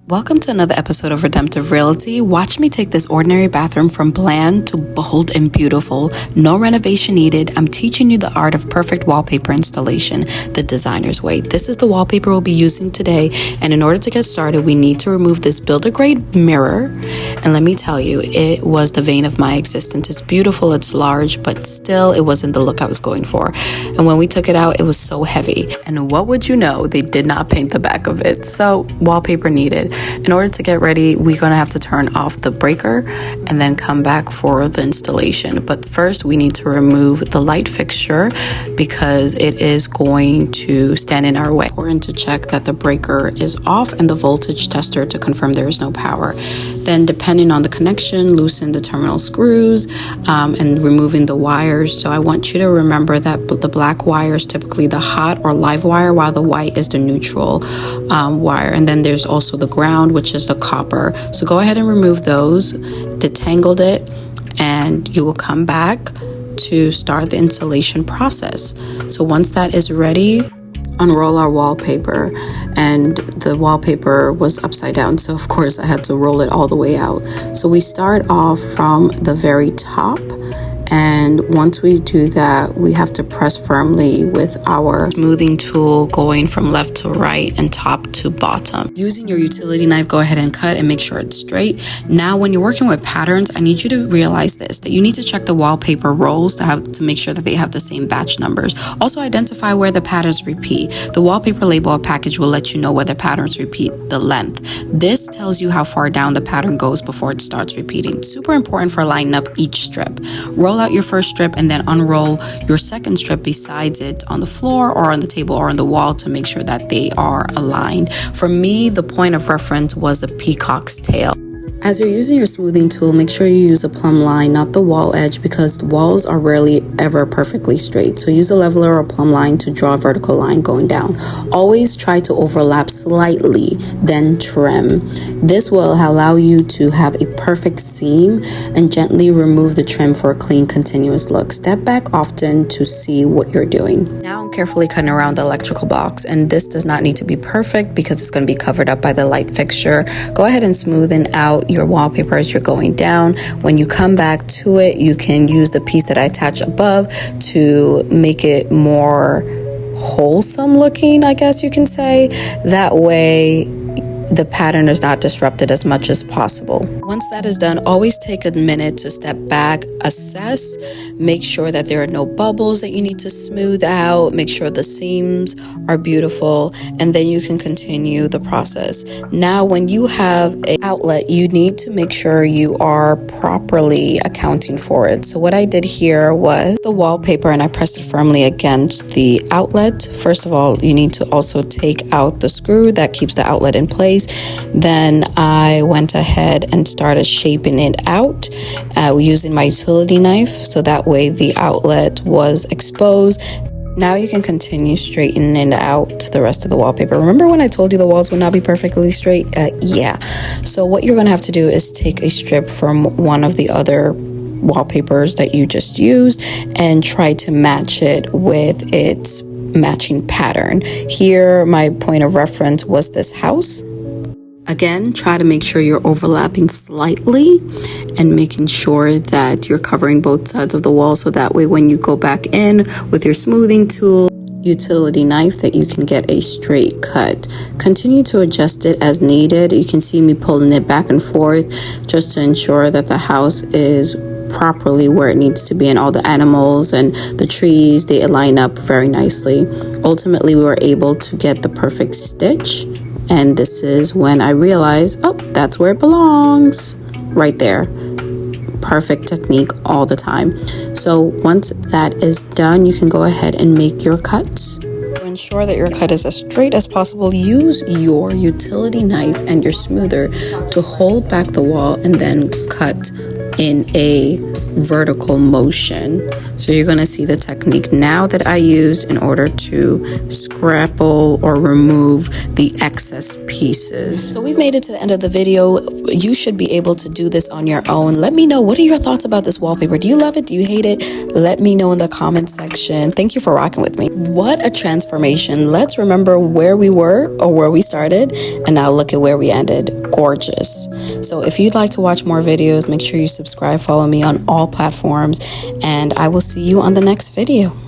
Welcome to another episode of Redemptive Realty. Watch me take this ordinary bathroom from bland to bold and beautiful. No renovation needed. I'm teaching you the art of perfect wallpaper installation, the designer's way. This is the wallpaper we'll be using today. And in order to get started, we need to remove this builder-grade mirror. And let me tell you, it was the vein of my existence. It's beautiful, it's large, but still it wasn't the look I was going for. And when we took it out, it was so heavy. And what would you know? They did not paint the back of it. So wallpaper needed. In order to get ready, we're going to have to turn off the breaker and then come back for the installation. But first, we need to remove the light fixture because it is going to stand in our way. We're going to check that the breaker is off and the voltage tester to confirm there is no power. Then, depending on the connection, loosen the terminal screws and removing the wires. So I want you to remember that the black wire is typically the hot or live wire, while the white is the neutral wire. And then there's also the ground, which is the copper. So go ahead and remove those, detangled it, and you will come back to start the installation process. So once that is ready, unroll our wallpaper, and the wallpaper was upside down, so of course I had to roll it all the way out. So we start off from the very top, and once we do that, we have to press firmly with our smoothing tool, going from left to right and top to bottom. Using your utility knife, go ahead and cut and make sure it's straight. Now, when you're working with patterns, I need you to realize this, that you need to check the wallpaper rolls to make sure that they have the same batch numbers. Also, identify where the patterns repeat. The wallpaper label or package will let you know whether patterns repeat the length. This tells you how far down the pattern goes before it starts repeating. Super important for lining up each strip. Roll out your first strip and then unroll your second strip besides it on the floor or on the table or on the wall to make sure that they are aligned. For me, the point of reference was a peacock's tail. As you're using your smoothing tool, make sure you use a plumb line, not the wall edge, because the walls are rarely ever perfectly straight. So use a leveler or plumb line to draw a vertical line going down. Always try to overlap slightly, then trim. This will allow you to have a perfect seam, and gently remove the trim for a clean, continuous look. Step back often to see what you're doing. Now I'm carefully cutting around the electrical box, and this does not need to be perfect because it's going to be covered up by the light fixture. Go ahead and smoothen out your wallpaper as you're going down. When you come back to it, you can use the piece that I attached above to make it more wholesome looking, I guess you can say. That way the pattern is not disrupted as much as possible. Once that is done, always take a minute to step back, assess, make sure that there are no bubbles that you need to smooth out, make sure the seams are beautiful, and then you can continue the process. Now, when you have an outlet, you need to make sure you are properly accounting for it. So what I did here was the wallpaper, and I pressed it firmly against the outlet. First of all, you need to also take out the screw that keeps the outlet in place. Then I went ahead and started shaping it out using my utility knife, so that way the outlet was exposed. Now you can continue straightening it out the rest of the wallpaper. Remember when I told you the walls would not be perfectly straight? Yeah. So what you're going to have to do is take a strip from one of the other wallpapers that you just used and try to match it with its matching pattern. Here, my point of reference was this house. Again, try to make sure you're overlapping slightly and making sure that you're covering both sides of the wall, so that way when you go back in with your smoothing tool, utility knife, that you can get a straight cut. Continue to adjust it as needed. You can see me pulling it back and forth just to ensure that the house is properly where it needs to be, and all the animals and the trees, they line up very nicely. Ultimately, we were able to get the perfect stitch. And this is when I realized, oh, that's where it belongs. Right there. Perfect technique all the time. So once that is done, you can go ahead and make your cuts. To ensure that your cut is as straight as possible, use your utility knife and your smoother to hold back the wall and then cut in a vertical motion. So you're going to see the technique now that I used in order to scrapple or remove the excess pieces. So we've made it to the end of the video. you should be able to do this on your own. Let me know, what are your thoughts about this wallpaper? Do you love it? Do you hate it? Let me know in the comment section. Thank you for rocking with me. What a transformation. Let's remember where we were or where we started, and now look at where we ended. Gorgeous. So if you'd like to watch more videos, make sure you subscribe, follow me on all platforms, and I will see you on the next video.